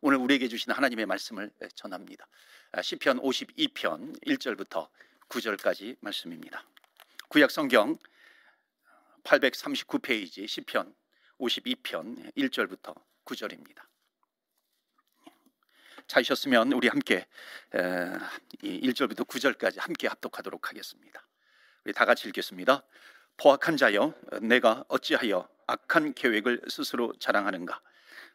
오늘 우리에게 주신 하나님의 말씀을 전합니다. 시편 52편 1절부터 9절까지 말씀입니다. 구약 성경 839페이지 시편 52편 1절부터 9절입니다. 찾으셨으면 우리 함께 1절부터 9절까지 함께 합독하도록 하겠습니다. 우리 다 같이 읽겠습니다. 포악한 자여, 내가 어찌하여 악한 계획을 스스로 자랑하는가?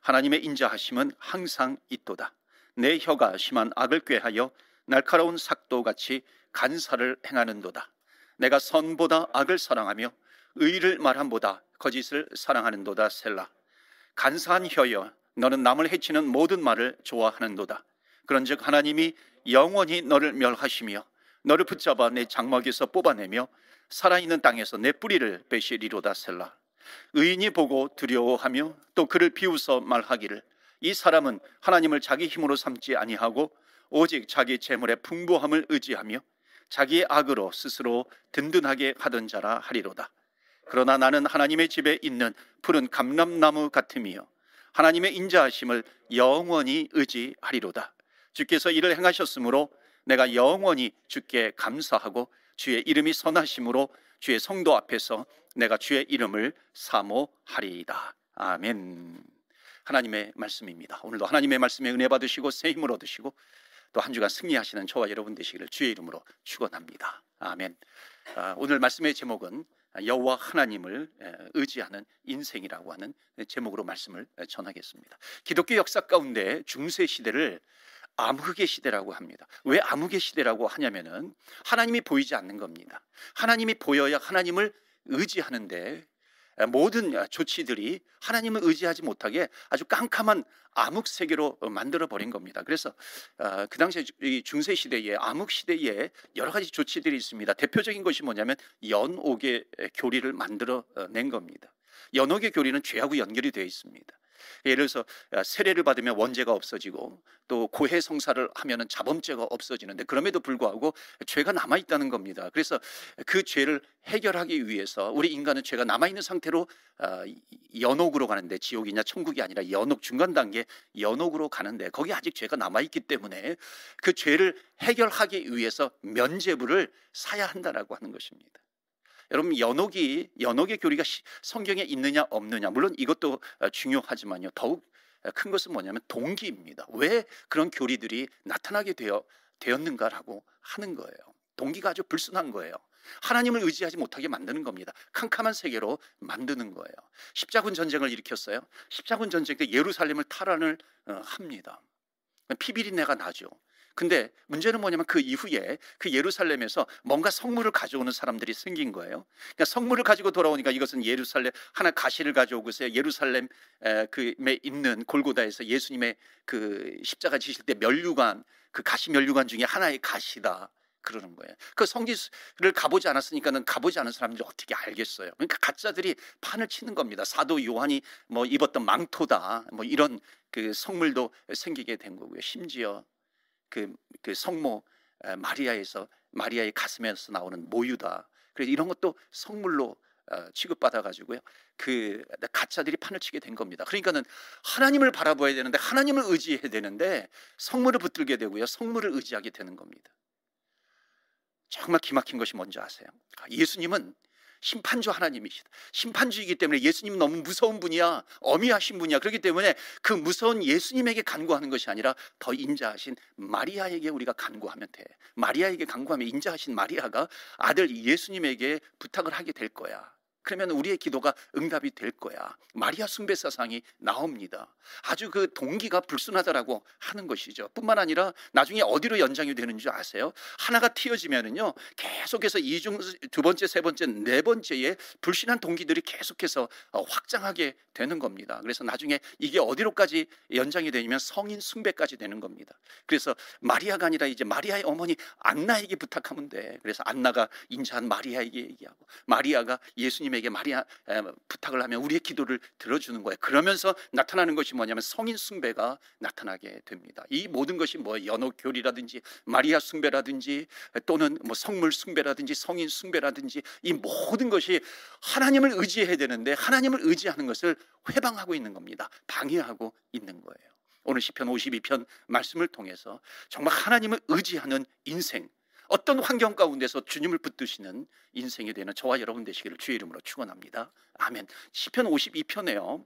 하나님의 인자하심은 항상 있도다. 내 혀가 심한 악을 꾀하여 날카로운 삭도같이 간사를 행하는도다. 내가 선보다 악을 사랑하며 의를 말함보다 거짓을 사랑하는도다. 셀라. 간사한 혀여, 너는 남을 해치는 모든 말을 좋아하는도다. 그런즉 하나님이 영원히 너를 멸하시며 너를 붙잡아 내 장막에서 뽑아내며 살아있는 땅에서 내 뿌리를 베시리로다. 셀라. 의인이 보고 두려워하며 또 그를 비웃어 말하기를, 이 사람은 하나님을 자기 힘으로 삼지 아니하고 오직 자기 재물의 풍부함을 의지하며 자기의 악으로 스스로 든든하게 하던 자라 하리로다. 그러나 나는 하나님의 집에 있는 푸른 감람나무 같으며 하나님의 인자하심을 영원히 의지하리로다. 주께서 이를 행하셨으므로 내가 영원히 주께 감사하고 주의 이름이 선하심으로 주의 성도 앞에서 내가 주의 이름을 사모하리이다. 아멘. 하나님의 말씀입니다. 오늘도 하나님의 말씀에 은혜 받으시고 새 힘을 얻으시고 또 한 주간 승리하시는 저와 여러분 되시기를 주의 이름으로 축원합니다. 아멘. 오늘 말씀의 제목은 여호와 하나님을 의지하는 인생이라고 하는 제목으로 말씀을 전하겠습니다. 기독교 역사 가운데 중세 시대를 암흑의 시대라고 합니다. 왜 암흑의 시대라고 하냐면은 하나님이 보이지 않는 겁니다. 하나님이 보여야 하나님을 의지하는데 모든 조치들이 하나님을 의지하지 못하게 아주 깜깜한 암흑 세계로 만들어 버린 겁니다. 그래서 그 당시에 이 중세 시대에 암흑 시대에 여러 가지 조치들이 있습니다. 대표적인 것이 뭐냐면 연옥의 교리를 만들어 낸 겁니다. 연옥의 교리는 죄하고 연결이 되어 있습니다. 예를 들어서 세례를 받으면 원죄가 없어지고 또 고해 성사를 하면은 자범죄가 없어지는데 그럼에도 불구하고 죄가 남아 있다는 겁니다. 그래서 그 죄를 해결하기 위해서 우리 인간은 죄가 남아 있는 상태로 연옥으로 가는데, 지옥이냐 천국이 아니라 연옥 중간 단계 연옥으로 가는데 거기 아직 죄가 남아 있기 때문에 그 죄를 해결하기 위해서 면죄부를 사야 한다라고 하는 것입니다. 여러분, 연옥의 교리가 성경에 있느냐 없느냐, 물론 이것도 중요하지만요, 더욱 큰 것은 뭐냐면 동기입니다. 왜 그런 교리들이 나타나게 되었는가라고 하는 거예요. 동기가 아주 불순한 거예요. 하나님을 의지하지 못하게 만드는 겁니다. 캄캄한 세계로 만드는 거예요. 십자군 전쟁을 일으켰어요. 십자군 전쟁 때 예루살렘을 탈환을 합니다. 피비린내가 나죠. 근데 문제는 뭐냐면 그 이후에 그 예루살렘에서 뭔가 성물을 가져오는 사람들이 생긴 거예요. 그러니까 성물을 가지고 돌아오니까 이것은 예루살렘 하나 가시를 가져오고서 예루살렘에 있는 골고다에서 예수님의 그 십자가 지실 때 면류관, 그 가시 면류관 중에 하나의 가시다 그러는 거예요. 그 성지를 가보지 않았으니까는 가보지 않은 사람들이 어떻게 알겠어요. 그러니까 가짜들이 판을 치는 겁니다. 사도 요한이 뭐 입었던 망토다, 뭐 이런 그 성물도 생기게 된 거고요. 심지어 그 성모 마리아의 가슴에서 나오는 모유다. 그래서 이런 것도 성물로 취급받아 가지고요. 그 가짜들이 판을 치게 된 겁니다. 그러니까는 하나님을 바라봐야 되는데, 하나님을 의지해야 되는데 성물을 붙들게 되고요. 성물을 의지하게 되는 겁니다. 정말 기막힌 것이 뭔지 아세요? 예수님은 심판주 하나님이시다. 심판주이기 때문에 예수님은 너무 무서운 분이야, 어미하신 분이야. 그렇기 때문에 그 무서운 예수님에게 간구하는 것이 아니라 더 인자하신 마리아에게 우리가 간구하면 돼. 마리아에게 간구하면 인자하신 마리아가 아들 예수님에게 부탁을 하게 될 거야. 그러면 우리의 기도가 응답이 될 거야. 마리아 숭배 사상이 나옵니다. 아주 그 동기가 불순하다라고 하는 것이죠. 뿐만 아니라 나중에 어디로 연장이 되는 줄 아세요? 하나가 튀어지면은요, 계속해서 두 번째, 세 번째, 네 번째에 불신한 동기들이 계속해서 확장하게 되는 겁니다. 그래서 나중에 이게 어디로까지 연장이 되냐면 성인 숭배까지 되는 겁니다. 그래서 마리아가 아니라 이제 마리아의 어머니 안나에게 부탁하면 돼. 그래서 안나가 인자한 마리아에게 얘기하고, 마리아가 예수님에게 부탁을 하면 우리의 기도를 들어주는 거예요. 그러면서 나타나는 것이 뭐냐면 성인 숭배가 나타나게 됩니다. 이 모든 것이 뭐 연옥 교리라든지 마리아 숭배라든지 또는 뭐 성물 숭배라든지 성인 숭배라든지 이 모든 것이 하나님을 의지해야 되는데 하나님을 의지하는 것을 회방하고 있는 겁니다. 방해하고 있는 거예요. 오늘 시편 52편 말씀을 통해서 정말 하나님을 의지하는 인생, 어떤 환경 가운데서 주님을 붙드시는 인생이 되는 저와 여러분 되시기를 주의 이름으로 축원합니다. 아멘. 시편 52편에요.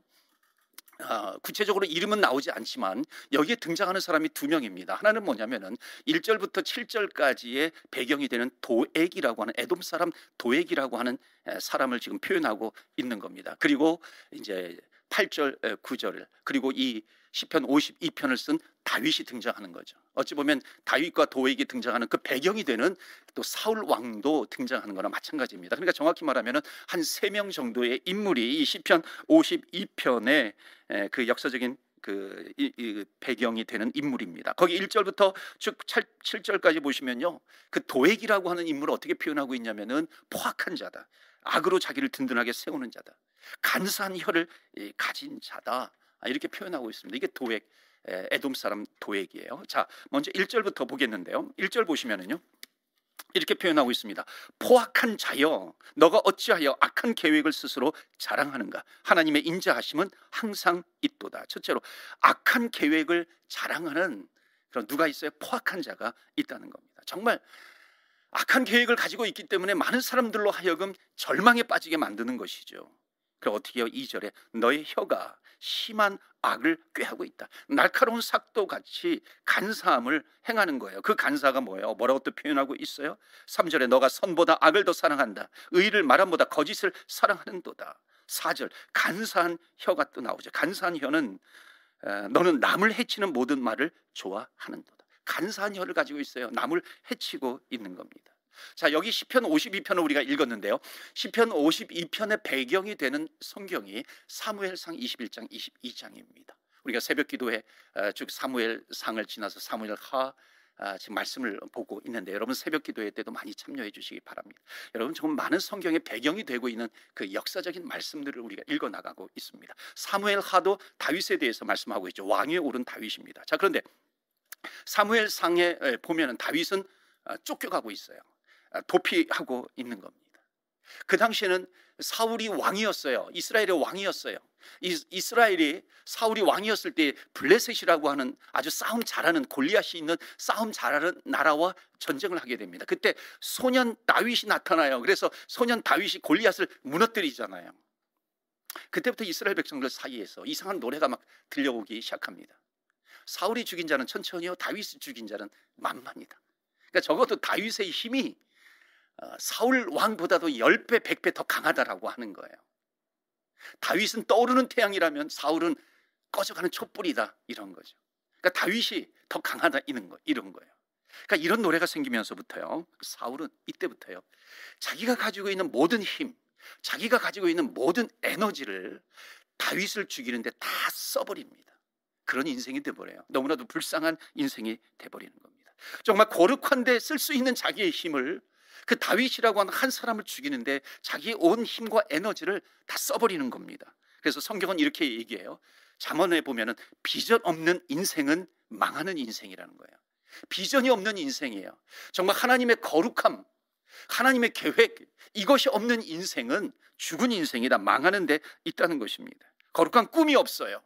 구체적으로 이름은 나오지 않지만 여기에 등장하는 사람이 두 명입니다. 하나는 뭐냐면은 1절부터 7절까지의 배경이 되는 도액이라고 하는 에돔 사람 도액이라고 하는 사람을 지금 표현하고 있는 겁니다. 그리고 이제 8절, 9절 그리고 이 시편 52편을 쓴 다윗이 등장하는 거죠. 어찌 보면 다윗과 도액이 등장하는 그 배경이 되는 또 사울 왕도 등장하는 거나 마찬가지입니다. 그러니까 정확히 말하면 한 3명 정도의 인물이 이 시편 52편의 그 역사적인 이 배경이 되는 인물입니다. 거기 1절부터 쭉 7절까지 보시면요, 그 도액이라고 하는 인물을 어떻게 표현하고 있냐면은 포악한 자다, 악으로 자기를 든든하게 세우는 자다, 간사한 혀를 가진 자다, 이렇게 표현하고 있습니다. 이게 도액, 에돔 사람 도액이에요. 자, 먼저 1절부터 보겠는데요. 1절 보시면은요, 이렇게 표현하고 있습니다. 포악한 자여, 너가 어찌하여 악한 계획을 스스로 자랑하는가? 하나님의 인자하심은 항상 있도다. 첫째로 악한 계획을 자랑하는 그런 누가 있어요? 포악한 자가 있다는 겁니다. 정말 악한 계획을 가지고 있기 때문에 많은 사람들로 하여금 절망에 빠지게 만드는 것이죠. 그럼 어떻게 해요? 2절에 너의 혀가 심한 악을 꾀하고 있다. 날카로운 삭도 같이 간사함을 행하는 거예요. 그 간사가 뭐예요? 뭐라고 또 표현하고 있어요? 3절에 너가 선보다 악을 더 사랑한다. 의를 말함보다 거짓을 사랑하는도다. 4절 간사한 혀가 또 나오죠. 간사한 혀는 너는 남을 해치는 모든 말을 좋아하는도다. 간사한 혀를 가지고 있어요. 남을 해치고 있는 겁니다. 자, 여기 시편 52편을 우리가 읽었는데요, 시편 52편의 배경이 되는 성경이 사무엘상 21장 22장입니다. 우리가 새벽 기도회 즉 사무엘상을 지나서 사무엘하 지금 말씀을 보고 있는데, 여러분 새벽 기도회 때도 많이 참여해 주시기 바랍니다. 여러분 정말 많은 성경의 배경이 되고 있는 그 역사적인 말씀들을 우리가 읽어나가고 있습니다. 사무엘하도 다윗에 대해서 말씀하고 있죠. 왕위에 오른 다윗입니다. 자, 그런데 사무엘상에 보면은 다윗은 쫓겨가고 있어요. 도피하고 있는 겁니다. 그 당시에는 사울이 왕이었어요. 이스라엘의 왕이었어요. 이스라엘이 사울이 왕이었을 때 블레셋이라고 하는 아주 싸움 잘하는 골리앗이 있는 싸움 잘하는 나라와 전쟁을 하게 됩니다. 그때 소년 다윗이 나타나요. 그래서 소년 다윗이 골리앗을 무너뜨리잖아요. 그때부터 이스라엘 백성들 사이에서 이상한 노래가 막 들려오기 시작합니다. 사울이 죽인 자는 천천히요, 다윗이 죽인 자는 만만이다. 그러니까 적어도 다윗의 힘이 사울 왕보다도 10배, 100배 더 강하다라고 하는 거예요. 다윗은 떠오르는 태양이라면 사울은 꺼져가는 촛불이다, 이런 거죠. 그러니까 다윗이 더 강하다, 이런 거예요. 그러니까 이런 노래가 생기면서부터요, 사울은 이때부터요, 자기가 가지고 있는 모든 힘, 자기가 가지고 있는 모든 에너지를 다윗을 죽이는데 다 써버립니다. 그런 인생이 돼버려요. 너무나도 불쌍한 인생이 돼버리는 겁니다. 정말 거룩한데 쓸 수 있는 자기의 힘을 그 다윗이라고 하는 한 사람을 죽이는데 자기의 온 힘과 에너지를 다 써버리는 겁니다. 그래서 성경은 이렇게 얘기해요. 잠언에 보면은 비전 없는 인생은 망하는 인생이라는 거예요. 비전이 없는 인생이에요. 정말 하나님의 거룩함, 하나님의 계획, 이것이 없는 인생은 죽은 인생이다, 망하는 데 있다는 것입니다. 거룩한 꿈이 없어요.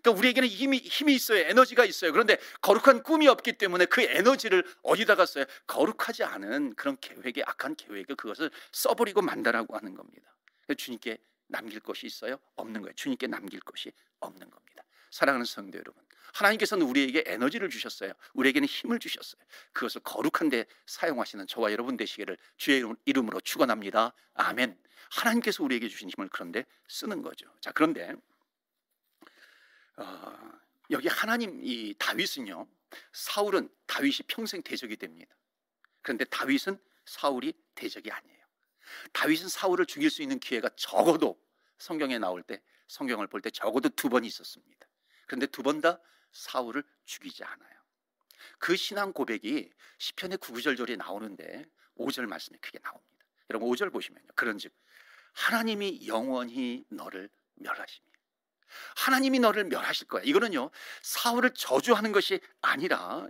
그러니까 우리에게는 힘이 있어요. 에너지가 있어요. 그런데 거룩한 꿈이 없기 때문에 그 에너지를 어디다가 써요? 거룩하지 않은 그런 계획에, 악한 계획에 그것을 써버리고 만다라고 하는 겁니다. 주님께 남길 것이 있어요? 없는 거예요. 주님께 남길 것이 없는 겁니다. 사랑하는 성도 여러분, 하나님께서는 우리에게 에너지를 주셨어요. 우리에게는 힘을 주셨어요. 그것을 거룩한 데 사용하시는 저와 여러분 되시기를 주의 이름으로 축원합니다. 아멘. 하나님께서 우리에게 주신 힘을 그런데 쓰는 거죠. 자, 그런데 여기 하나님, 이 다윗은요, 사울은 다윗이 평생 대적이 됩니다. 그런데 다윗은 사울이 대적이 아니에요. 다윗은 사울을 죽일 수 있는 기회가 적어도 성경에 나올 때, 성경을 볼 때 적어도 2번 있었습니다. 그런데 2번 다 사울을 죽이지 않아요. 그 신앙 고백이 시편의 9, 9절절에 나오는데 5절 말씀에 크게 나옵니다. 여러분 5절 보시면요, 그런즉 하나님이 영원히 너를 멸하시며, 하나님이 너를 멸하실 거야. 이거는요, 사울을 저주하는 것이 아니라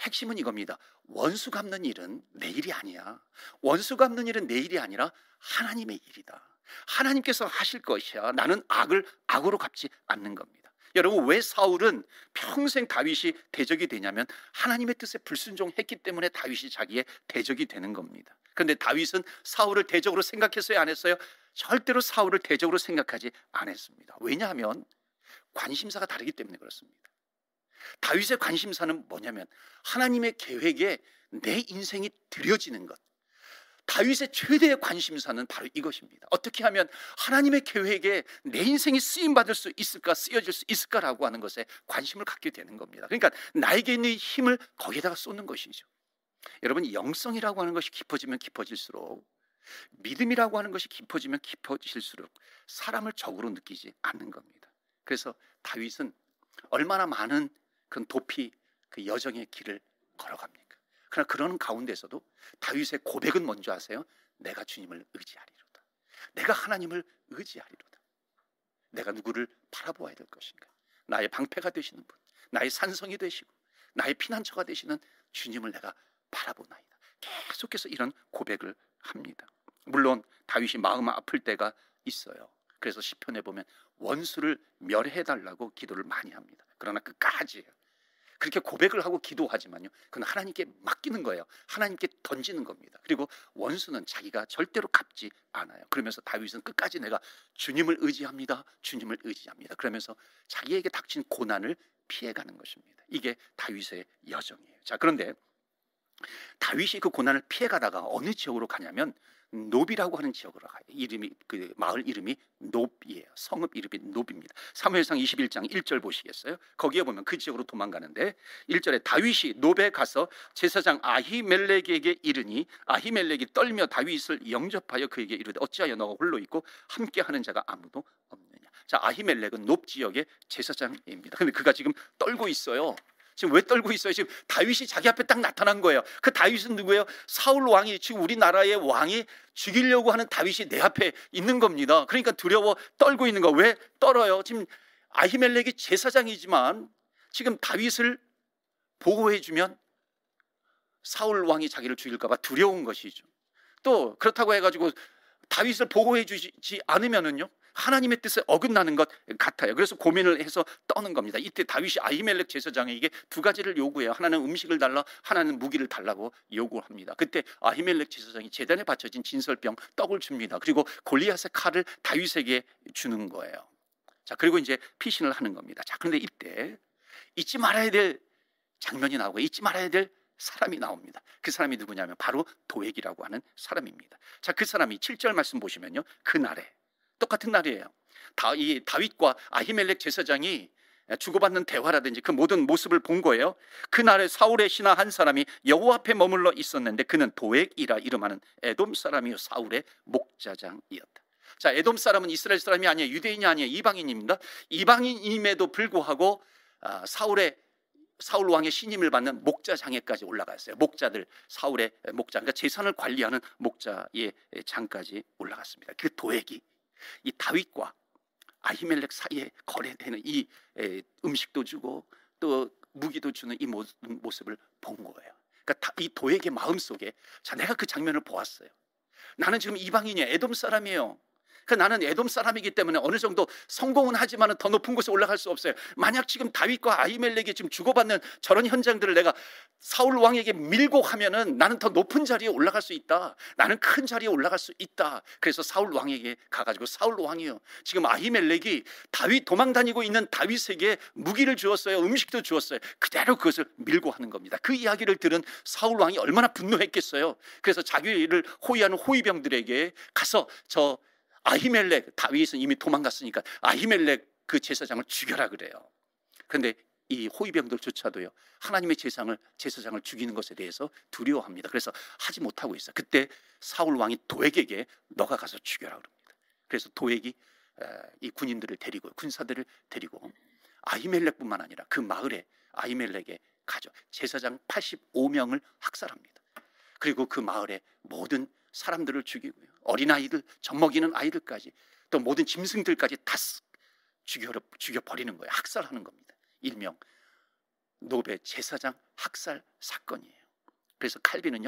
핵심은 이겁니다. 원수 갚는 일은 내 일이 아니야. 원수 갚는 일은 내 일이 아니라 하나님의 일이다. 하나님께서 하실 것이야. 나는 악을 악으로 갚지 않는 겁니다. 여러분, 왜 사울은 평생 다윗이 대적이 되냐면 하나님의 뜻에 불순종했기 때문에 다윗이 자기의 대적이 되는 겁니다. 그런데 다윗은 사울을 대적으로 생각했어요, 안 했어요? 절대로 사울을 대적으로 생각하지 않았습니다. 왜냐하면 관심사가 다르기 때문에 그렇습니다. 다윗의 관심사는 뭐냐면 하나님의 계획에 내 인생이 들여지는 것. 다윗의 최대의 관심사는 바로 이것입니다. 어떻게 하면 하나님의 계획에 내 인생이 쓰임받을 수 있을까, 쓰여질 수 있을까라고 하는 것에 관심을 갖게 되는 겁니다. 그러니까 나에게 있는 힘을 거기에다가 쏟는 것이죠. 여러분, 영성이라고 하는 것이 깊어지면 깊어질수록, 믿음이라고 하는 것이 깊어지면 깊어질수록 사람을 적으로 느끼지 않는 겁니다. 그래서 다윗은 얼마나 많은 그 도피, 그 여정의 길을 걸어갑니까? 그러나 그러는 가운데서도 다윗의 고백은 뭔지 아세요? 내가 주님을 의지하리로다. 내가 하나님을 의지하리로다. 내가 누구를 바라보아야 될 것인가? 나의 방패가 되시는 분, 나의 산성이 되시고 나의 피난처가 되시는 주님을 내가 바라보나이다. 계속해서 이런 고백을 합니다. 물론 다윗이 마음 아플 때가 있어요. 그래서 시편에 보면 원수를 멸해달라고 기도를 많이 합니다. 그러나 끝까지 그렇게 고백을 하고 기도하지만요, 그건 하나님께 맡기는 거예요. 하나님께 던지는 겁니다. 그리고 원수는 자기가 절대로 갚지 않아요. 그러면서 다윗은 끝까지 내가 주님을 의지합니다, 주님을 의지합니다. 그러면서 자기에게 닥친 고난을 피해가는 것입니다. 이게 다윗의 여정이에요. 자, 그런데 다윗이 그 고난을 피해가다가 어느 지역으로 가냐면 놉이라고 하는 지역으로 가요. 이름이, 그 마을 이름이 놉이에요. 성읍 이름이 놉입니다. 사무엘상 21장 1절 보시겠어요? 거기에 보면 그 지역으로 도망가는데 1절에 다윗이 놉에 가서 제사장 아히멜렉에게 이르니 아히멜렉이 떨며 다윗을 영접하여 그에게 이르되 어찌하여 너가 홀로 있고 함께하는 자가 아무도 없느냐. 자, 아히멜렉은 놉 지역의 제사장입니다. 근데 그가 지금 떨고 있어요. 지금 왜 떨고 있어요? 지금 다윗이 자기 앞에 딱 나타난 거예요. 그 다윗은 누구예요? 사울 왕이, 지금 우리나라의 왕이 죽이려고 하는 다윗이 내 앞에 있는 겁니다. 그러니까 두려워 떨고 있는 거. 왜 떨어요? 지금 아히멜렉이 제사장이지만 지금 다윗을 보호해주면 사울 왕이 자기를 죽일까 봐 두려운 것이죠. 또 그렇다고 해가지고 다윗을 보호해주지 않으면은요, 하나님의 뜻에 어긋나는 것 같아요. 그래서 고민을 해서 떠는 겁니다. 이때 다윗이 아히멜렉 제사장에게 두 가지를 요구해요. 하나는 음식을 달라, 하나는 무기를 달라고 요구합니다. 그때 아히멜렉 제사장이 제단에 바쳐진 진설병 떡을 줍니다. 그리고 골리앗의 칼을 다윗에게 주는 거예요. 자, 그리고 이제 피신을 하는 겁니다. 자, 그런데 이때 잊지 말아야 될 장면이 나오고 잊지 말아야 될 사람이 나옵니다. 그 사람이 누구냐면 바로 도액이라고 하는 사람입니다. 자, 그 사람이 7절 말씀 보시면요, 그날에 똑같은 날이에요. 이 다윗과 아히멜렉 제사장이 주고받는 대화라든지 그 모든 모습을 본 거예요. 그날에 사울의 신하 한 사람이 여호와 앞에 머물러 있었는데 그는 도액이라 이름하는 에돔 사람이요 사울의 목자장이었다. 자, 에돔 사람은 이스라엘 사람이 아니에요. 유대인이 아니에요. 이방인입니다. 이방인임에도 불구하고 사울 왕의 신임을 받는 목자장에까지 올라갔어요. 목자들, 사울의 목자, 그러니까 재산을 관리하는 목자의 장까지 올라갔습니다. 그 도액이 이 다윗과 아히멜렉 사이에 거래되는 이 음식도 주고 또 무기도 주는 이 모습을 본 거예요. 그러니까 이 도액의 마음속에, 자, 내가 그 장면을 보았어요. 나는 지금 이방인이에요. 에돔 사람이에요. 나는 에돔 사람이기 때문에 어느 정도 성공은 하지만 더 높은 곳에 올라갈 수 없어요. 만약 지금 다윗과 아히멜렉이 지금 주고받는 저런 현장들을 내가 사울 왕에게 밀고 하면은 나는 더 높은 자리에 올라갈 수 있다. 나는 큰 자리에 올라갈 수 있다. 그래서 사울 왕에게 가가지고, 사울 왕이요, 지금 아히멜렉이 다윗 도망 다니고 있는 다윗에게 무기를 주었어요. 음식도 주었어요. 그대로 그것을 밀고 하는 겁니다. 그 이야기를 들은 사울 왕이 얼마나 분노했겠어요. 그래서 자기를 호위하는 호위병들에게 가서 저 아히멜렉, 다윗은 이미 도망갔으니까 아히멜렉 그 제사장을 죽여라 그래요. 그런데 이 호위병들조차도요, 하나님의 제사장을 죽이는 것에 대해서 두려워합니다. 그래서 하지 못하고 있어요. 그때 사울 왕이 도액에게 너가 가서 죽여라 그럽니다. 그래서 도액이 이 군인들을 데리고, 군사들을 데리고 아히멜렉뿐만 아니라 그 마을에 아히멜렉에 가죠. 제사장 85명을 학살합니다. 그리고 그 마을의 모든 사람들을 죽이고요, 어린아이들, 젖먹이는 아이들까지, 또 모든 짐승들까지 다 죽여버리는 거예요. 학살하는 겁니다. 일명 놉의 제사장 학살 사건이에요. 그래서 칼빈은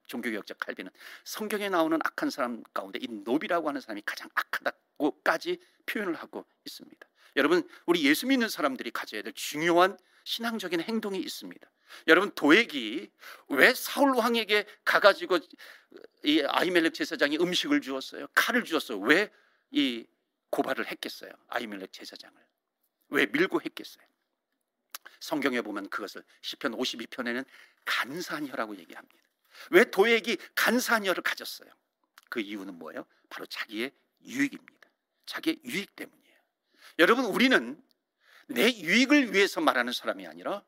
종교개혁자 칼빈은 성경에 나오는 악한 사람 가운데 이 놉이라고 하는 사람이 가장 악하다고까지 표현을 하고 있습니다. 여러분, 우리 예수 믿는 사람들이 가져야 될 중요한 신앙적인 행동이 있습니다. 여러분, 도액이 왜 사울 왕에게 가가지고 이 아히멜렉 제사장이 음식을 주었어요? 칼을 주었어요. 왜 이 고발을 했겠어요? 아히멜렉 제사장을 왜 밀고 했겠어요? 성경에 보면 그것을 시편 52편에는 간사녀라고 얘기합니다. 왜 도액이 간사녀를 가졌어요? 그 이유는 뭐예요? 바로 자기의 유익입니다. 자기의 유익 때문이에요. 여러분, 우리는 내 유익을 위해서 말하는 사람이 아니라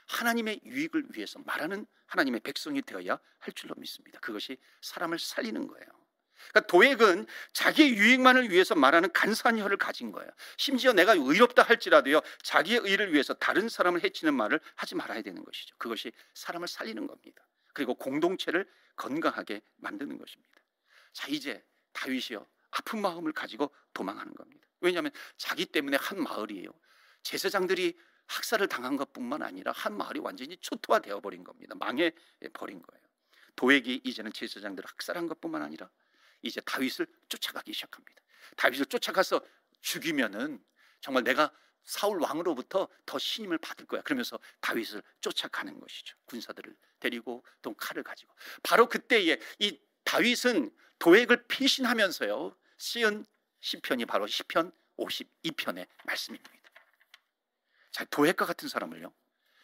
하나님의 유익을 위해서 말하는 하나님의 백성이 되어야 할 줄로 믿습니다. 그것이 사람을 살리는 거예요. 그러니까 도액은 자기의 유익만을 위해서 말하는 간사한 혀를 가진 거예요. 심지어 내가 의롭다 할지라도요, 자기의 의를 위해서 다른 사람을 해치는 말을 하지 말아야 되는 것이죠. 그것이 사람을 살리는 겁니다. 그리고 공동체를 건강하게 만드는 것입니다. 자, 이제 다윗이요, 아픈 마음을 가지고 도망하는 겁니다. 왜냐하면 자기 때문에 한 마을이에요, 제사장들이 학살을 당한 것뿐만 아니라 한 마을이 완전히 초토화되어 버린 겁니다. 망해 버린 거예요. 도액이 이제는 제사장들을 학살한 것뿐만 아니라 이제 다윗을 쫓아가기 시작합니다. 다윗을 쫓아가서 죽이면은 정말 내가 사울 왕으로부터 더 신임을 받을 거야, 그러면서 다윗을 쫓아가는 것이죠. 군사들을 데리고 또 칼을 가지고. 바로 그때에 이 다윗은 도액을 피신하면서요 쓰은 시편이 바로 시편 52편의 말씀입니다. 자, 도액과 같은 사람을요,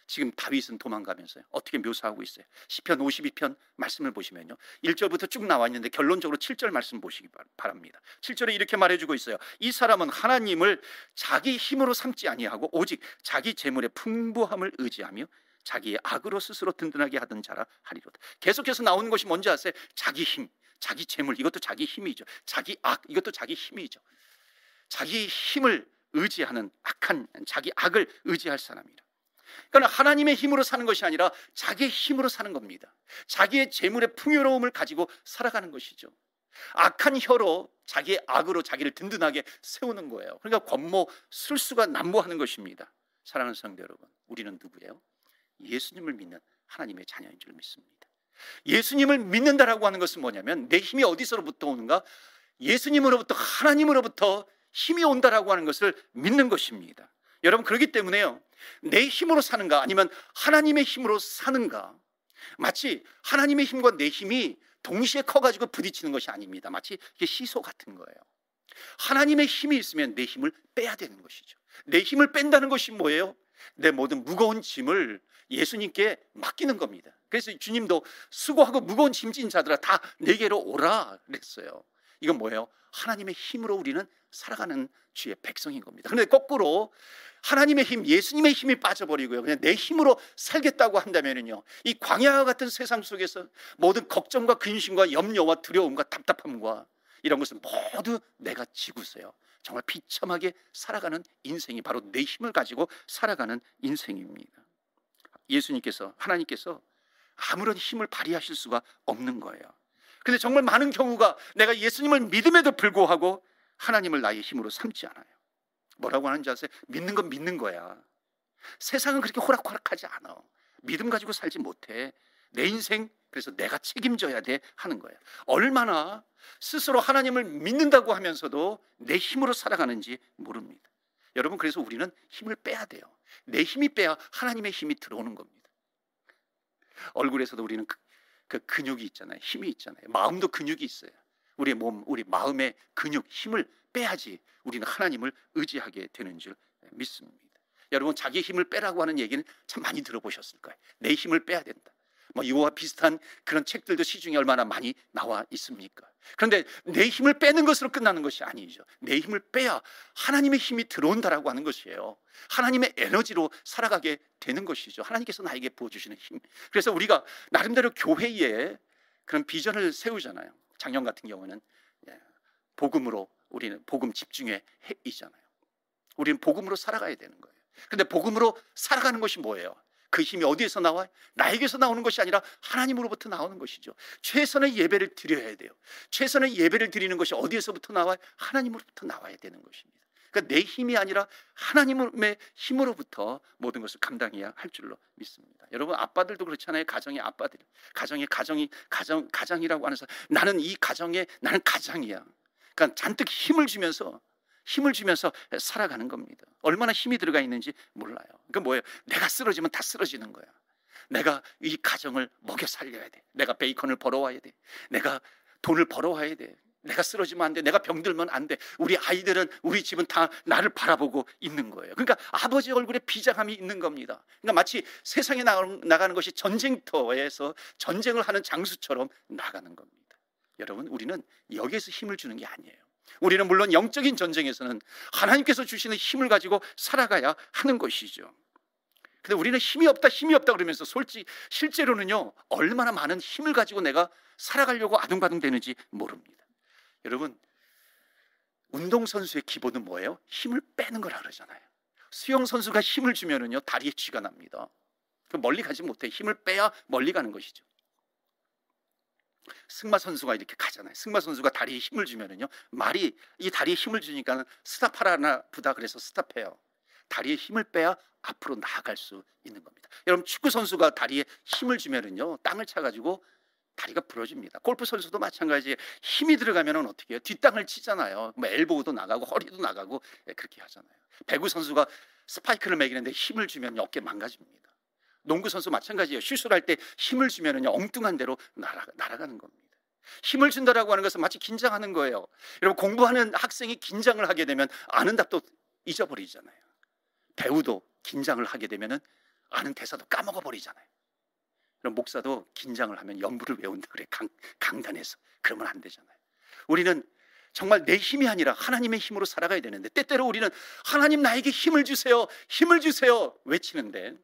지금 다윗은 도망가면서요 어떻게 묘사하고 있어요? 시편 52편 말씀을 보시면요, 1절부터 쭉 나와 있는데 결론적으로 7절 말씀 보시기 바랍니다. 7절에 이렇게 말해주고 있어요. 이 사람은 하나님을 자기 힘으로 삼지 아니하고 오직 자기 재물의 풍부함을 의지하며 자기의 악으로 스스로 든든하게 하던 자라 하리로다. 계속해서 나오는 것이 뭔지 아세요? 자기 힘, 자기 재물, 이것도 자기 힘이죠. 자기 악, 이것도 자기 힘이죠. 자기 힘을 의지하는 악한, 자기 악을 의지할 사람이라. 그러니까 하나님의 힘으로 사는 것이 아니라 자기의 힘으로 사는 겁니다. 자기의 재물의 풍요로움을 가지고 살아가는 것이죠. 악한 혀로 자기의 악으로 자기를 든든하게 세우는 거예요. 그러니까 권모 술수가 난무하는 것입니다. 사랑하는 성도 여러분, 우리는 누구예요? 예수님을 믿는 하나님의 자녀인 줄 믿습니다. 예수님을 믿는다라고 하는 것은 뭐냐면 내 힘이 어디서부터 오는가? 예수님으로부터, 하나님으로부터 힘이 온다라고 하는 것을 믿는 것입니다. 여러분, 그렇기 때문에요, 내 힘으로 사는가 아니면 하나님의 힘으로 사는가, 마치 하나님의 힘과 내 힘이 동시에 커가지고 부딪히는 것이 아닙니다. 마치 시소 같은 거예요. 하나님의 힘이 있으면 내 힘을 빼야 되는 것이죠. 내 힘을 뺀다는 것이 뭐예요? 내 모든 무거운 짐을 예수님께 맡기는 겁니다. 그래서 주님도 수고하고 무거운 짐진 자들아 다 내게로 오라 그랬어요. 이건 뭐예요? 하나님의 힘으로 우리는 살아가는 주의 백성인 겁니다. 그런데 거꾸로 하나님의 힘, 예수님의 힘이 빠져버리고요, 그냥 내 힘으로 살겠다고 한다면요, 이 광야와 같은 세상 속에서 모든 걱정과 근심과 염려와 두려움과 답답함과 이런 것을 모두 내가 지고서요 정말 비참하게 살아가는 인생이 바로 내 힘을 가지고 살아가는 인생입니다. 예수님께서, 하나님께서 아무런 힘을 발휘하실 수가 없는 거예요. 근데 정말 많은 경우가 내가 예수님을 믿음에도 불구하고 하나님을 나의 힘으로 삼지 않아요. 뭐라고 하는지 아세요? 믿는 건 믿는 거야. 세상은 그렇게 호락호락하지 않아. 믿음 가지고 살지 못해. 내 인생 그래서 내가 책임져야 돼 하는 거예요. 얼마나 스스로 하나님을 믿는다고 하면서도 내 힘으로 살아가는지 모릅니다. 여러분, 그래서 우리는 힘을 빼야 돼요. 내 힘이 빼야 하나님의 힘이 들어오는 겁니다. 얼굴에서도 우리는 그 근육이 있잖아요. 힘이 있잖아요. 마음도 근육이 있어요. 우리 몸, 우리 마음의 근육, 힘을 빼야지 우리는 하나님을 의지하게 되는 줄 믿습니다. 여러분, 자기 힘을 빼라고 하는 얘기는 참 많이 들어보셨을 거예요. 내 힘을 빼야 된다. 뭐 이와 비슷한 그런 책들도 시중에 얼마나 많이 나와 있습니까? 그런데 내 힘을 빼는 것으로 끝나는 것이 아니죠. 내 힘을 빼야 하나님의 힘이 들어온다라고 하는 것이에요. 하나님의 에너지로 살아가게 되는 것이죠. 하나님께서 나에게 부어주시는 힘. 그래서 우리가 나름대로 교회에 그런 비전을 세우잖아요. 작년 같은 경우는 복음으로, 우리는 복음 집중의 해이잖아요. 우리는 복음으로 살아가야 되는 거예요. 그런데 복음으로 살아가는 것이 뭐예요? 그 힘이 어디에서 나와요? 나에게서 나오는 것이 아니라 하나님으로부터 나오는 것이죠. 최선의 예배를 드려야 돼요. 최선의 예배를 드리는 것이 어디에서부터 나와요? 하나님으로부터 나와야 되는 것입니다. 그러니까 내 힘이 아니라 하나님의 힘으로부터 모든 것을 감당해야 할 줄로 믿습니다. 여러분, 아빠들도 그렇잖아요. 가정의 아빠들, 가장이라고 하는 사람, 나는 이 가정에 나는 가장이야. 그러니까 잔뜩 힘을 주면서 힘을 주면서 살아가는 겁니다. 얼마나 힘이 들어가 있는지 몰라요. 그 뭐예요? 내가 쓰러지면 다 쓰러지는 거야. 내가 이 가정을 먹여 살려야 돼. 내가 베이컨을 벌어와야 돼. 내가 돈을 벌어와야 돼. 내가 쓰러지면 안 돼. 내가 병들면 안 돼. 우리 아이들은, 우리 집은 다 나를 바라보고 있는 거예요. 그러니까 아버지 얼굴에 비장함이 있는 겁니다. 그러니까 마치 세상에 나가는 것이 전쟁터에서 전쟁을 하는 장수처럼 나가는 겁니다. 여러분, 우리는 여기에서 힘을 주는 게 아니에요. 우리는 물론 영적인 전쟁에서는 하나님께서 주시는 힘을 가지고 살아가야 하는 것이죠. 근데 우리는 힘이 없다 그러면서 실제로는요, 얼마나 많은 힘을 가지고 내가 살아가려고 아둥바둥 되는지 모릅니다. 여러분, 운동선수의 기본은 뭐예요? 힘을 빼는 거라 그러잖아요. 수영선수가 힘을 주면은요, 다리에 쥐가 납니다. 멀리 가지 못해. 힘을 빼야 멀리 가는 것이죠. 승마선수가 이렇게 가잖아요. 승마선수가 다리에 힘을 주면은요, 말이 이 다리에 힘을 주니까 스탑하라나 보다 그래서 스탑해요. 다리에 힘을 빼야 앞으로 나아갈 수 있는 겁니다. 여러분, 축구 선수가 다리에 힘을 주면은요, 땅을 차가지고 다리가 부러집니다. 골프 선수도 마찬가지에 힘이 들어가면은 어떻게 해요? 뒷땅을 치잖아요. 뭐 엘보우도 나가고 허리도 나가고 그렇게 하잖아요. 배구 선수가 스파이크를 매기는데 힘을 주면 어깨 망가집니다. 농구 선수 마찬가지예요. 슛을 할 때 힘을 주면은요, 엉뚱한 데로 날아가는 겁니다. 힘을 준다라고 하는 것은 마치 긴장하는 거예요. 여러분, 공부하는 학생이 긴장을 하게 되면 아는 답도 잊어버리잖아요. 배우도 긴장을 하게 되면은 아는 대사도 까먹어 버리잖아요. 그럼 목사도 긴장을 하면 연부를 외운다 그래. 강단에서. 그러면 안 되잖아요. 우리는 정말 내 힘이 아니라 하나님의 힘으로 살아가야 되는데, 때때로 우리는 하나님 나에게 힘을 주세요, 힘을 주세요 외치는데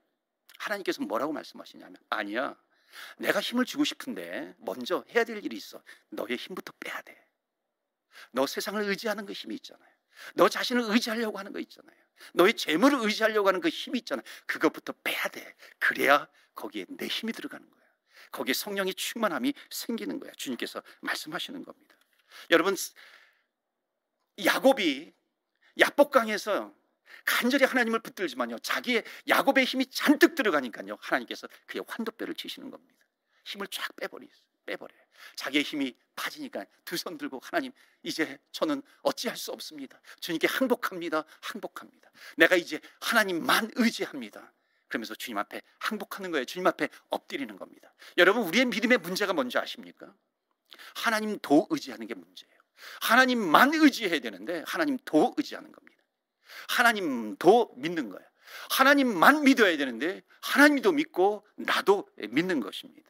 하나님께서 뭐라고 말씀하시냐면, 아니야, 내가 힘을 주고 싶은데 먼저 해야 될 일이 있어. 너의 힘부터 빼야 돼. 너 세상을 의지하는 그 힘이 있잖아요. 너 자신을 의지하려고 하는 거 있잖아요. 너의 재물을 의지하려고 하는 그 힘이 있잖아요. 그것부터 빼야 돼. 그래야 거기에 내 힘이 들어가는 거야. 거기에 성령의 충만함이 생기는 거야. 주님께서 말씀하시는 겁니다. 여러분, 야곱이 야복강에서 간절히 하나님을 붙들지만요, 자기의 야곱의 힘이 잔뜩 들어가니까요, 하나님께서 그의 환도뼈를 치시는 겁니다. 힘을 쫙 빼버려요. 자기의 힘이 빠지니까 두 손 들고, 하나님, 이제 저는 어찌할 수 없습니다. 주님께 항복합니다. 내가 이제 하나님만 의지합니다. 그러면서 주님 앞에 항복하는 거예요. 주님 앞에 엎드리는 겁니다. 여러분, 우리의 믿음의 문제가 뭔지 아십니까? 하나님 도 의지하는 게 문제예요. 하나님만 의지해야 되는데 하나님 도 의지하는 겁니다. 하나님도 믿는 거예요. 하나님만 믿어야 되는데 하나님도 믿고 나도 믿는 것입니다.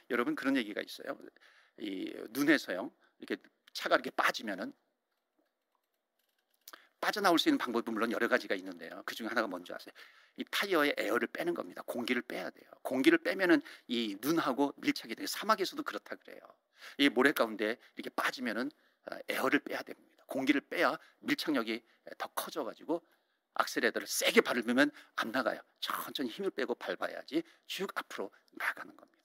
여러분, 그런 얘기가 있어요. 이 눈에서요, 이렇게 차가 이렇게 빠지면은 빠져나올 수 있는 방법이 물론 여러 가지가 있는데요, 그 중에 하나가 뭔지 아세요? 이 타이어의 에어를 빼는 겁니다. 공기를 빼야 돼요. 공기를 빼면은 이 눈하고 밀착이 돼요. 사막에서도 그렇다 그래요. 이 모래 가운데 이렇게 빠지면은 에어를 빼야 됩니다. 공기를 빼야 밀착력이 더 커져가지고 악셀레더를 세게 밟으면 안 나가요. 천천히 힘을 빼고 밟아야지 쭉 앞으로 나가는 겁니다.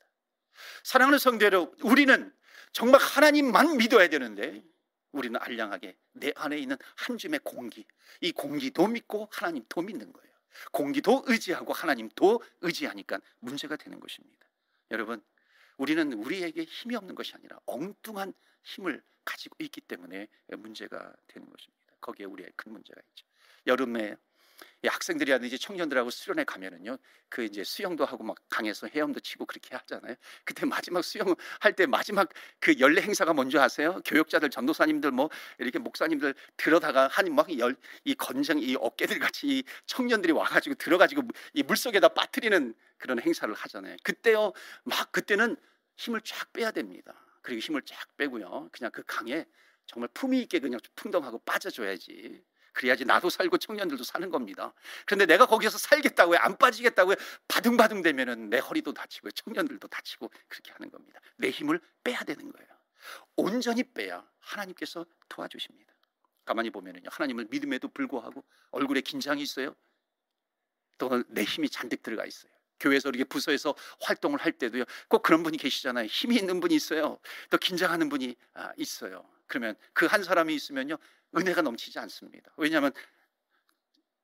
사랑하는 성도 여러분, 우리는 정말 하나님만 믿어야 되는데 우리는 알량하게 내 안에 있는 한 줌의 공기, 이 공기도 믿고 하나님도 믿는 거예요. 공기도 의지하고 하나님도 의지하니까 문제가 되는 것입니다. 여러분, 우리는 우리에게 힘이 없는 것이 아니라 엉뚱한 힘을 가지고 있기 때문에 문제가 되는 것입니다. 거기에 우리의 큰 문제가 있죠. 여름에 학생들이라든지 청년들하고 수련회 가면은요, 그 이제 수영도 하고 막 강에서 헤엄도 치고 그렇게 하잖아요. 그때 마지막 수영할 때 마지막 그 연례 행사가 뭔지 아세요? 교역자들, 전도사님들, 뭐 이렇게 목사님들 들어다가 한 막 이 건장, 이 어깨들 같이 이 청년들이 와가지고 들어가지고 이 물속에다 빠뜨리는 그런 행사를 하잖아요. 그때요, 막 그때는 힘을 쫙 빼야 됩니다. 그리고 힘을 쫙 빼고요, 그냥 그 강에 정말 품위 있게 그냥 풍덩하고 빠져줘야지. 그래야지 나도 살고 청년들도 사는 겁니다. 그런데 내가 거기서 살겠다고요, 안 빠지겠다고요, 바둥바둥 되면은 내 허리도 다치고 청년들도 다치고 그렇게 하는 겁니다. 내 힘을 빼야 되는 거예요. 온전히 빼야 하나님께서 도와주십니다. 가만히 보면은요, 하나님을 믿음에도 불구하고 얼굴에 긴장이 있어요. 또 내 힘이 잔뜩 들어가 있어요. 교회에서 이렇게 부서에서 활동을 할 때도요, 꼭 그런 분이 계시잖아요. 힘이 있는 분이 있어요. 또 긴장하는 분이 있어요. 그러면 그 한 사람이 있으면요, 은혜가 넘치지 않습니다. 왜냐하면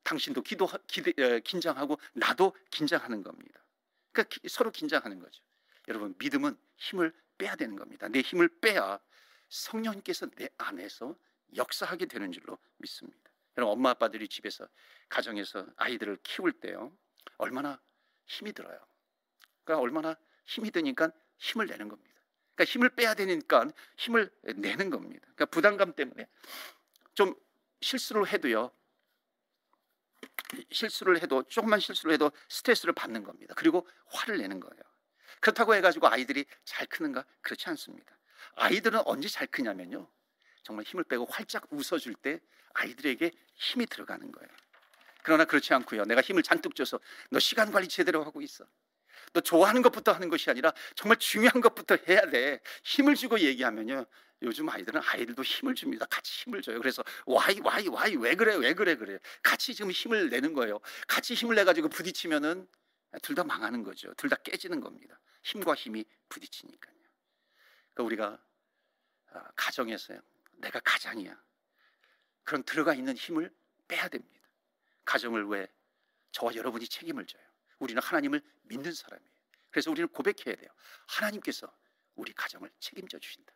당신도 긴장하고 나도 긴장하는 겁니다. 그러니까 서로 긴장하는 거죠. 여러분, 믿음은 힘을 빼야 되는 겁니다. 내 힘을 빼야 성령님께서 내 안에서 역사하게 되는 줄로 믿습니다. 여러분, 엄마 아빠들이 집에서 가정에서 아이들을 키울 때요, 얼마나 힘이 들어요. 그러니까 얼마나 힘이 드니까 힘을 내는 겁니다. 그러니까 힘을 빼야 되니까 힘을 내는 겁니다. 그러니까 부담감 때문에 좀 실수를 해도요, 조금만 실수를 해도 스트레스를 받는 겁니다. 그리고 화를 내는 거예요. 그렇다고 해가지고 아이들이 잘 크는가? 그렇지 않습니다. 아이들은 언제 잘 크냐면요, 정말 힘을 빼고 활짝 웃어줄 때 아이들에게 힘이 들어가는 거예요. 그러나 그렇지 않고요, 내가 힘을 잔뜩 줘서 너 시간 관리 제대로 하고 있어, 너 좋아하는 것부터 하는 것이 아니라 정말 중요한 것부터 해야 돼, 힘을 주고 얘기하면요, 요즘 아이들도 힘을 줍니다. 같이 힘을 줘요. 그래서 why 왜 그래 같이 지금 힘을 내는 거예요. 같이 힘을 내가지고 부딪히면은 둘 다 망하는 거죠. 둘 다 깨지는 겁니다. 힘과 힘이 부딪히니까요. 그러니까 우리가 가정에서요, 내가 가장이야, 그런 들어가 있는 힘을 빼야 됩니다. 가정을 왜 저와 여러분이 책임을 져요. 우리는 하나님을 믿는 사람이에요. 그래서 우리는 고백해야 돼요. 하나님께서 우리 가정을 책임져 주신다.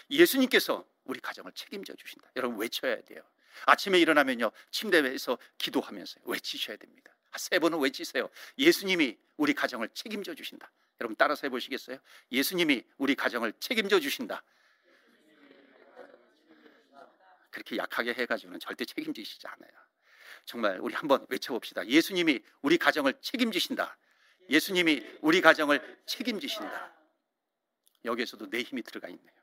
예수님께서 우리 가정을 책임져 주신다. 여러분, 외쳐야 돼요. 아침에 일어나면요, 침대에서 기도하면서 외치셔야 됩니다. 3번은 외치세요. 예수님이 우리 가정을 책임져 주신다. 여러분, 따라서 해보시겠어요? 예수님이 우리 가정을 책임져 주신다. 그렇게 약하게 해가지고는 절대 책임지시지 않아요. 정말 우리 한번 외쳐봅시다. 예수님이 우리 가정을 책임지신다. 예수님이 우리 가정을 책임지신다. 여기에서도 내 힘이 들어가 있네요.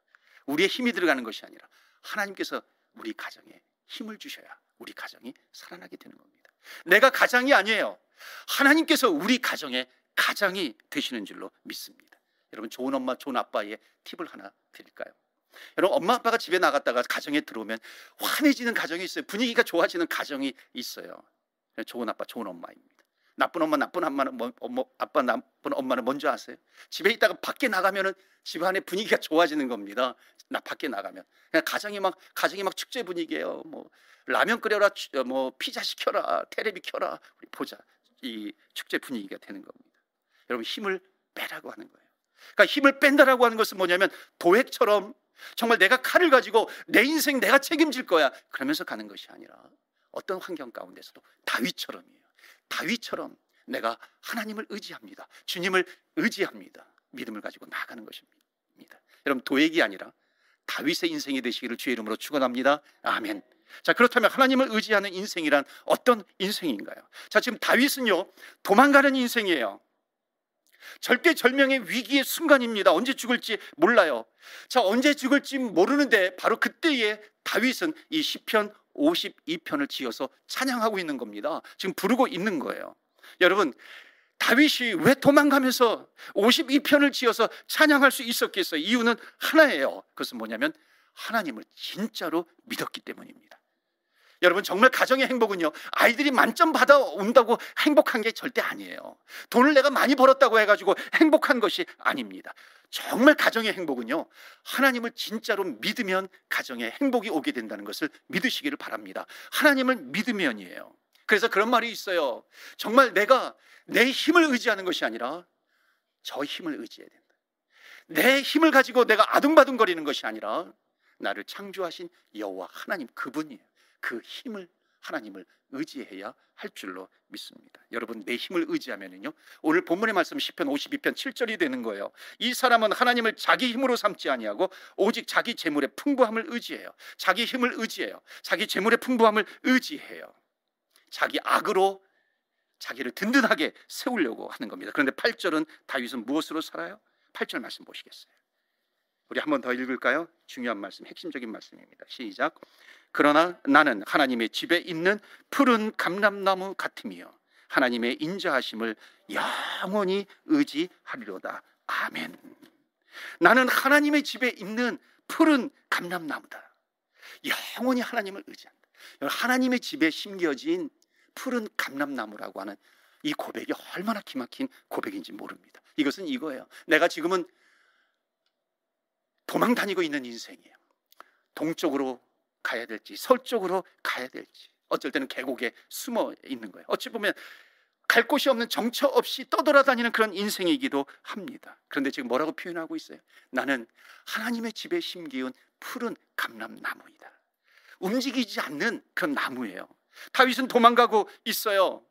우리의 힘이 들어가는 것이 아니라 하나님께서 우리 가정에 힘을 주셔야 우리 가정이 살아나게 되는 겁니다. 내가 가장이 아니에요. 하나님께서 우리 가정의 가장이 되시는 줄로 믿습니다. 여러분, 좋은 엄마, 좋은 아빠의 팁을 하나 드릴까요? 여러분, 엄마 아빠가 집에 나갔다가 가정에 들어오면 환해지는 가정이 있어요. 분위기가 좋아지는 가정이 있어요. 좋은 아빠, 좋은 엄마입니다. 나쁜 엄마, 나쁜 엄마는 뭔지 아세요? 집에 있다가 밖에 나가면은 집안의 분위기가 좋아지는 겁니다. 밖에 나가면 그냥 가정이 막 축제 분위기예요. 뭐 라면 끓여라, 뭐 피자 시켜라, 테레비 켜라, 우리 보자. 이 축제 분위기가 되는 겁니다. 여러분, 힘을 빼라고 하는 거예요. 그러니까 힘을 뺀다라고 하는 것은 뭐냐면, 도액처럼 정말 내가 칼을 가지고 내 인생 내가 책임질 거야 그러면서 가는 것이 아니라, 어떤 환경 가운데서도 다윗처럼이에요. 다윗처럼 내가 하나님을 의지합니다. 주님을 의지합니다. 믿음을 가지고 나아가는 것입니다. 여러분, 도액이 아니라 다윗의 인생이 되시기를 주의 이름으로 축원합니다. 아멘. 자, 그렇다면 하나님을 의지하는 인생이란 어떤 인생인가요? 자, 지금 다윗은요, 도망가는 인생이에요. 절대절명의 위기의 순간입니다. 언제 죽을지 몰라요. 자, 언제 죽을지 모르는데 바로 그때에 다윗은 이 시편 52편을 지어서 찬양하고 있는 겁니다. 지금 부르고 있는 거예요. 여러분, 다윗이 왜 도망가면서 52편을 지어서 찬양할 수 있었겠어요? 이유는 하나예요. 그것은 뭐냐면, 하나님을 진짜로 믿었기 때문입니다. 여러분, 정말 가정의 행복은요, 아이들이 만점 받아온다고 행복한 게 절대 아니에요. 돈을 내가 많이 벌었다고 해가지고 행복한 것이 아닙니다. 정말 가정의 행복은요, 하나님을 진짜로 믿으면 가정에 행복이 오게 된다는 것을 믿으시기를 바랍니다. 하나님을 믿으면이에요. 그래서 그런 말이 있어요. 정말 내가 내 힘을 의지하는 것이 아니라 저 힘을 의지해야 된다. 내 힘을 가지고 내가 아둥바둥거리는 것이 아니라 나를 창조하신 여호와 하나님, 그분이에요. 그 힘을, 하나님을 의지해야 할 줄로 믿습니다. 여러분, 내 힘을 의지하면은요, 오늘 본문의 말씀 시편 52편 7절이 되는 거예요. 이 사람은 하나님을 자기 힘으로 삼지 아니하고 오직 자기 재물의 풍부함을 의지해요. 자기 힘을 의지해요. 자기 재물의 풍부함을 의지해요. 자기 악으로 자기를 든든하게 세우려고 하는 겁니다. 그런데 8절은 다윗은 무엇으로 살아요? 8절 말씀 보시겠어요? 우리 한 번 더 읽을까요? 중요한 말씀, 핵심적인 말씀입니다. 시작. 그러나 나는 하나님의 집에 있는 푸른 감람나무 같으며 하나님의 인자하심을 영원히 의지하리로다. 아멘. 나는 하나님의 집에 있는 푸른 감람나무다. 영원히 하나님을 의지한다. 하나님의 집에 심겨진 푸른 감람나무라고 하는 이 고백이 얼마나 기막힌 고백인지 모릅니다. 이것은 이거예요. 내가 지금은 도망 다니고 있는 인생이에요. 동쪽으로 가야 될지 서쪽으로 가야 될지, 어쩔 때는 계곡에 숨어 있는 거예요. 어찌 보면 갈 곳이 없는, 정처 없이 떠돌아다니는 그런 인생이기도 합니다. 그런데 지금 뭐라고 표현하고 있어요? 나는 하나님의 집에 심기운 푸른 감람나무이다. 움직이지 않는 그런 나무예요. 다윗은 도망가고 있어요.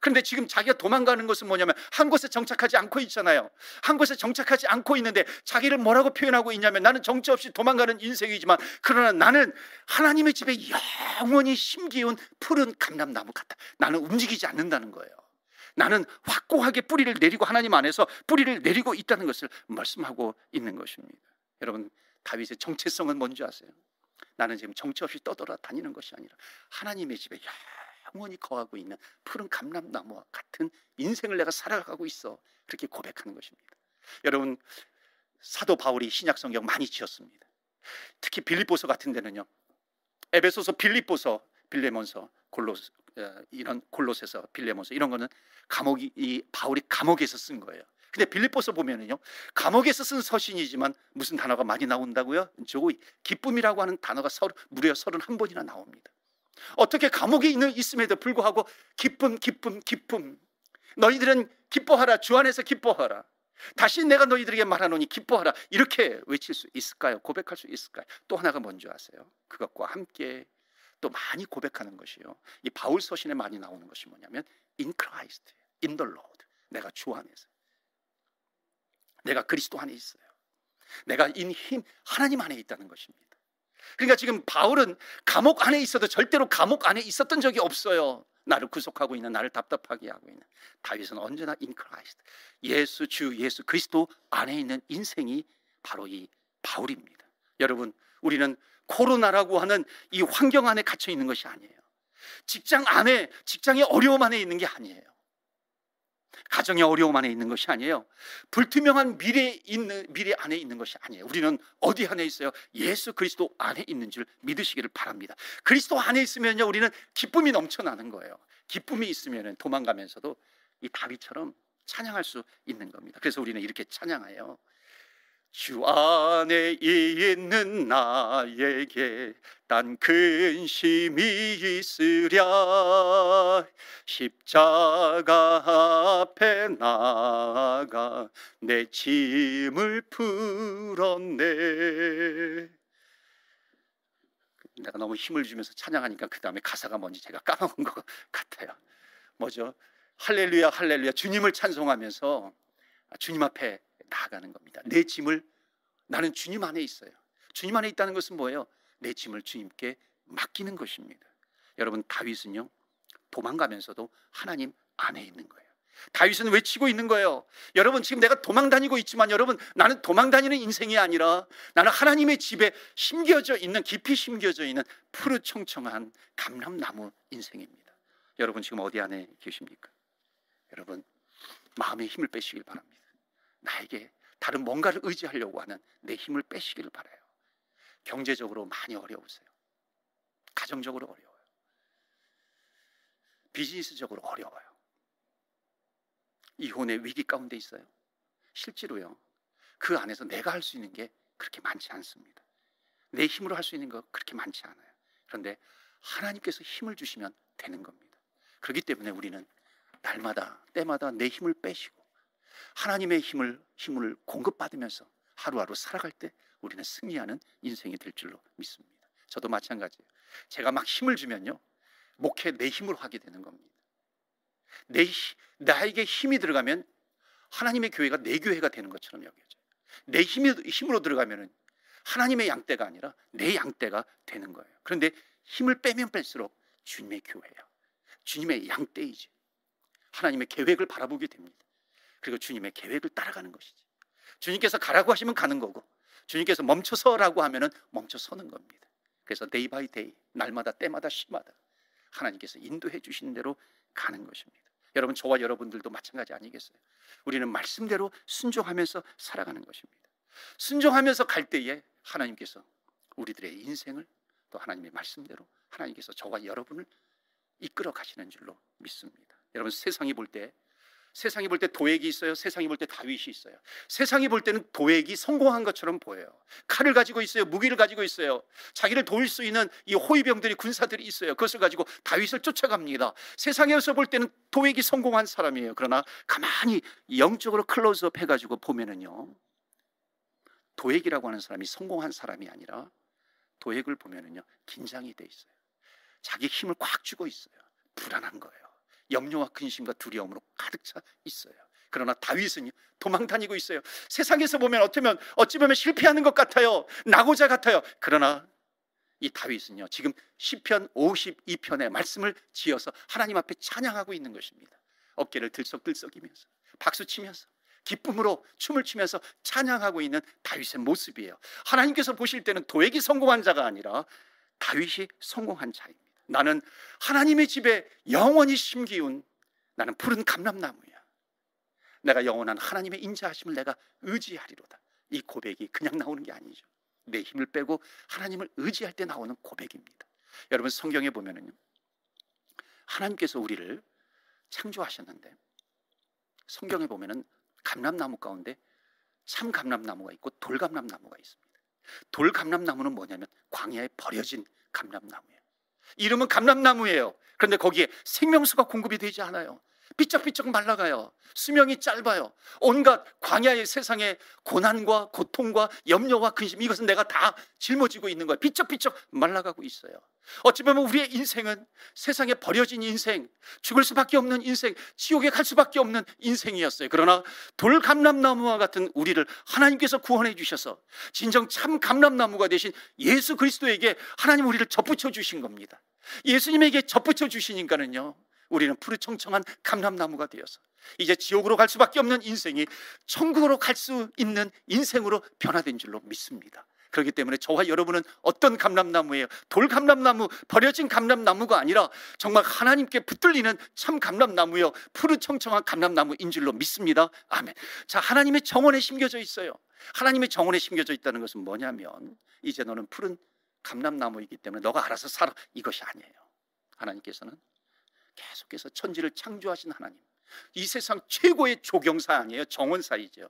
그런데 지금 자기가 도망가는 것은 뭐냐면 한 곳에 정착하지 않고 있잖아요. 한 곳에 정착하지 않고 있는데 자기를 뭐라고 표현하고 있냐면 나는 정처 없이 도망가는 인생이지만 그러나 나는 하나님의 집에 영원히 심기운 푸른 감람나무 같다. 나는 움직이지 않는다는 거예요. 나는 확고하게 뿌리를 내리고 하나님 안에서 뿌리를 내리고 있다는 것을 말씀하고 있는 것입니다. 여러분, 다윗의 정체성은 뭔지 아세요? 나는 지금 정처 없이 떠돌아다니는 것이 아니라 하나님의 집에 영원히 거하고 있는 푸른 감람나무와 같은 인생을 내가 살아가고 있어. 그렇게 고백하는 것입니다. 여러분, 사도 바울이 신약 성경 많이 지었습니다. 특히 빌립보서 같은 데는요, 에베소서, 빌립보서, 빌레몬서, 이런 골로새서, 빌레몬서 이런 거는 바울이 감옥에서 쓴 거예요. 근데 빌립보서 보면은요, 감옥에서 쓴 서신이지만 무슨 단어가 많이 나온다고요? 조이, 기쁨이라고 하는 단어가 무려 31번이나 나옵니다. 어떻게 감옥에 있음에도 불구하고 기쁨, 기쁨, 기쁨, 너희들은 기뻐하라, 주 안에서 기뻐하라, 다시 내가 너희들에게 말하노니 기뻐하라, 이렇게 외칠 수 있을까요? 고백할 수 있을까요? 또 하나가 뭔지 아세요? 그것과 함께 또 많이 고백하는 것이요, 이 바울 서신에 많이 나오는 것이 뭐냐면 in Christ, in the Lord, 내가 주 안에서, 내가 그리스도 안에 있어요. 내가 in Him, 하나님 안에 있다는 것입니다. 그러니까 지금 바울은 감옥 안에 있어도 절대로 감옥 안에 있었던 적이 없어요. 나를 구속하고 있는, 나를 답답하게 하고 있는. 다윗은 언제나 in Christ, 주 예수 그리스도 안에 있는 인생이 바로 이 바울입니다. 여러분, 우리는 코로나라고 하는 이 환경 안에 갇혀 있는 것이 아니에요. 직장의 어려움 안에 있는 게 아니에요. 가정의 어려움 안에 있는 것이 아니에요. 불투명한 미래 안에 있는 것이 아니에요. 우리는 어디 안에 있어요? 예수 그리스도 안에 있는 줄 믿으시기를 바랍니다. 그리스도 안에 있으면요, 우리는 기쁨이 넘쳐나는 거예요. 기쁨이 있으면 도망가면서도 이 다윗처럼 찬양할 수 있는 겁니다. 그래서 우리는 이렇게 찬양해요. 주 안에 있는 나에게 단 근심이 있으랴, 십자가 앞에 나가 내 짐을 풀었네. 내가 너무 힘을 주면서 찬양하니까 그 다음에 가사가 뭔지 제가 까먹은 것 같아요. 뭐죠? 할렐루야 할렐루야, 주님을 찬송하면서 주님 앞에 나아가는 겁니다. 내 짐을, 나는 주님 안에 있어요. 주님 안에 있다는 것은 뭐예요? 내 짐을 주님께 맡기는 것입니다. 여러분, 다윗은요, 도망가면서도 하나님 안에 있는 거예요. 다윗은 외치고 있는 거예요. 여러분, 지금 내가 도망다니고 있지만 여러분, 나는 도망다니는 인생이 아니라 나는 하나님의 집에 깊이 심겨져 있는 푸르청청한 감람나무 인생입니다. 여러분, 지금 어디 안에 계십니까? 여러분, 마음의 힘을 빼시길 바랍니다. 나에게 다른 뭔가를 의지하려고 하는 내 힘을 빼시기를 바라요. 경제적으로 많이 어려우세요. 가정적으로 어려워요. 비즈니스적으로 어려워요. 이혼의 위기 가운데 있어요. 실제로요, 그 안에서 내가 할 수 있는 게 그렇게 많지 않습니다. 내 힘으로 할 수 있는 거 그렇게 많지 않아요. 그런데 하나님께서 힘을 주시면 되는 겁니다. 그렇기 때문에 우리는 날마다 때마다 내 힘을 빼시고 하나님의 힘을 공급받으면서 하루하루 살아갈 때 우리는 승리하는 인생이 될 줄로 믿습니다. 저도 마찬가지예요. 제가 막 힘을 주면요, 목회 내 힘으로 하게 되는 겁니다. 나에게 힘이 들어가면 하나님의 교회가 내 교회가 되는 것처럼 여겨져요. 내 힘으로 들어가면 하나님의 양떼가 아니라 내 양떼가 되는 거예요. 그런데 힘을 빼면 뺄수록 주님의 교회야, 주님의 양떼이지, 하나님의 계획을 바라보게 됩니다. 그리고 주님의 계획을 따라가는 것이지. 주님께서 가라고 하시면 가는 거고, 주님께서 멈춰서라고 하면 멈춰서는 겁니다. 그래서 데이 바이 데이, 날마다 때마다 시마다 하나님께서 인도해 주시는 대로 가는 것입니다. 여러분, 저와 여러분들도 마찬가지 아니겠어요? 우리는 말씀대로 순종하면서 살아가는 것입니다. 순종하면서 갈 때에 하나님께서 우리들의 인생을 또 하나님의 말씀대로 하나님께서 저와 여러분을 이끌어 가시는 줄로 믿습니다. 여러분, 세상이 볼 때 도액이 있어요. 세상이 볼 때 다윗이 있어요. 세상이 볼 때는 도액이 성공한 것처럼 보여요. 칼을 가지고 있어요. 무기를 가지고 있어요. 자기를 도울 수 있는 이 호위병들이, 군사들이 있어요. 그것을 가지고 다윗을 쫓아갑니다. 세상에서 볼 때는 도액이 성공한 사람이에요. 그러나 가만히 영적으로 클로즈업 해가지고 보면은요, 도액이라고 하는 사람이 성공한 사람이 아니라 도액을 보면은요, 긴장이 돼 있어요. 자기 힘을 꽉 쥐고 있어요. 불안한 거예요. 염려와 근심과 두려움으로 가득 차 있어요. 그러나 다윗은요, 도망 다니고 있어요. 세상에서 보면 어찌 보면 실패하는 것 같아요. 낙오자 같아요. 그러나 이 다윗은요, 지금 시편 52편의 말씀을 지어서 하나님 앞에 찬양하고 있는 것입니다. 어깨를 들썩들썩이면서 박수치면서 기쁨으로 춤을 추면서 찬양하고 있는 다윗의 모습이에요. 하나님께서 보실 때는 도액이 성공한 자가 아니라 다윗이 성공한 자입니다. 나는 하나님의 집에 영원히 심기운 나는 푸른 감람나무야. 내가 영원한 하나님의 인자하심을 내가 의지하리로다. 이 고백이 그냥 나오는 게 아니죠. 내 힘을 빼고 하나님을 의지할 때 나오는 고백입니다. 여러분, 성경에 보면은요, 하나님께서 우리를 창조하셨는데 성경에 보면은 감람나무 가운데 참 감람나무가 있고 돌감람나무가 있습니다. 돌감람나무는 뭐냐면 광야에 버려진 감람나무예요. 이름은 감람나무예요. 그런데 거기에 생명수가 공급이 되지 않아요. 삐쩍삐쩍 말라가요. 수명이 짧아요. 온갖 광야의 세상의 고난과 고통과 염려와 근심, 이것은 내가 다 짊어지고 있는 거예요. 삐쩍삐쩍 말라가고 있어요. 어찌 보면 우리의 인생은 세상에 버려진 인생, 죽을 수밖에 없는 인생, 지옥에 갈 수밖에 없는 인생이었어요. 그러나 돌감람나무와 같은 우리를 하나님께서 구원해 주셔서 진정 참 감람나무가 되신 예수 그리스도에게 하나님 우리를 접붙여 주신 겁니다. 예수님에게 접붙여 주시니까는요, 우리는 푸르청청한 감람나무가 되어서 이제 지옥으로 갈 수밖에 없는 인생이 천국으로 갈 수 있는 인생으로 변화된 줄로 믿습니다. 그렇기 때문에 저와 여러분은 어떤 감람나무예요? 돌감람나무, 버려진 감람나무가 아니라 정말 하나님께 붙들리는 참 감람나무요, 푸르청청한 감람나무인 줄로 믿습니다. 아멘. 자, 하나님의 정원에 심겨져 있어요. 하나님의 정원에 심겨져 있다는 것은 뭐냐면, 이제 너는 푸른 감람나무이기 때문에 너가 알아서 살아, 이것이 아니에요. 하나님께서는 계속해서 천지를 창조하신 하나님, 이 세상 최고의 조경사 아니에요? 정원사이죠.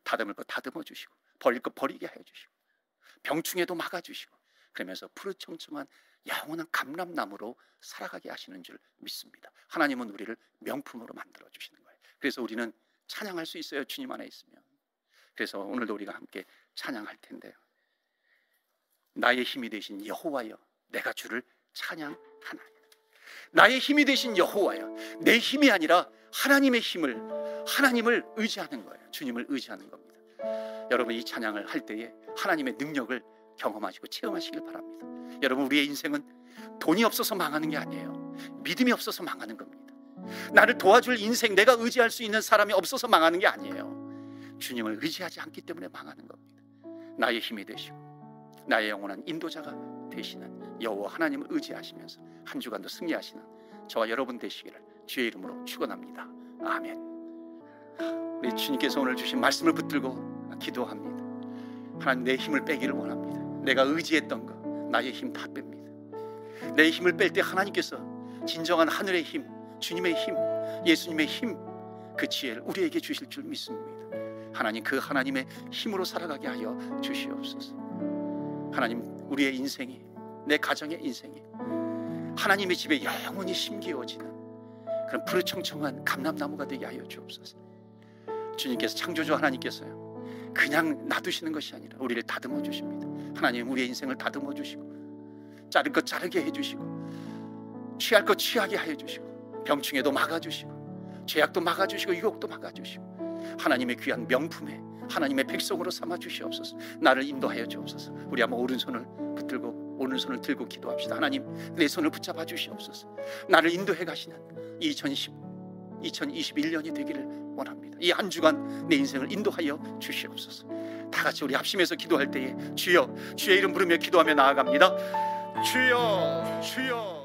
다듬을 거 다듬어 주시고 버릴 거 버리게 해주시고 병충해도 막아주시고, 그러면서 푸르청청한 영원한 감람나무로 살아가게 하시는 줄 믿습니다. 하나님은 우리를 명품으로 만들어 주시는 거예요. 그래서 우리는 찬양할 수 있어요, 주님 안에 있으면. 그래서 오늘도 우리가 함께 찬양할 텐데요, 나의 힘이 되신 여호와여, 내가 주를 찬양하나이다. 나의 힘이 되신 여호와여, 내 힘이 아니라 하나님의 힘을, 하나님을 의지하는 거예요. 주님을 의지하는 겁니다. 여러분, 이 찬양을 할 때에 하나님의 능력을 경험하시고 체험하시길 바랍니다. 여러분, 우리의 인생은 돈이 없어서 망하는 게 아니에요. 믿음이 없어서 망하는 겁니다. 나를 도와줄 인생, 내가 의지할 수 있는 사람이 없어서 망하는 게 아니에요. 주님을 의지하지 않기 때문에 망하는 겁니다. 나의 힘이 되시고 나의 영원한 인도자가 되시는 여호와 하나님을 의지하시면서 한 주간도 승리하시는 저와 여러분 되시기를 주의 이름으로 축원합니다. 아멘. 우리 주님께서 오늘 주신 말씀을 붙들고 기도합니다. 하나님, 내 힘을 빼기를 원합니다. 내가 의지했던 것, 나의 힘 다 뺍니다. 내 힘을 뺄 때 하나님께서 진정한 하늘의 힘, 주님의 힘, 예수님의 힘, 그 지혜를 우리에게 주실 줄 믿습니다. 하나님, 그 하나님의 힘으로 살아가게 하여 주시옵소서. 하나님, 우리의 인생이, 내 가정의 인생이 하나님의 집에 영원히 심기어지는 그런 푸르청청한 감람나무가 되게 하여 주옵소서. 주님께서, 창조주 하나님께서요, 그냥 놔두시는 것이 아니라 우리를 다듬어 주십니다. 하나님, 우리의 인생을 다듬어 주시고 자를 것 자르게 해주시고 취할 것 취하게 하여 주시고 병충해도 막아주시고 죄악도 막아주시고 유혹도 막아주시고 하나님의 귀한 명품에 하나님의 백성으로 삼아 주시옵소서. 나를 인도하여 주옵소서. 우리 한번 오른손을 들고 기도합시다. 하나님, 내 손을 붙잡아 주시옵소서. 나를 인도해 가시는 2021년이 되기를 원합니다. 이 한 주간 내 인생을 인도하여 주시옵소서. 다 같이 우리 합심해서 기도할 때에 주여, 주의 이름 부르며 기도하며 나아갑니다. 주여, 주여.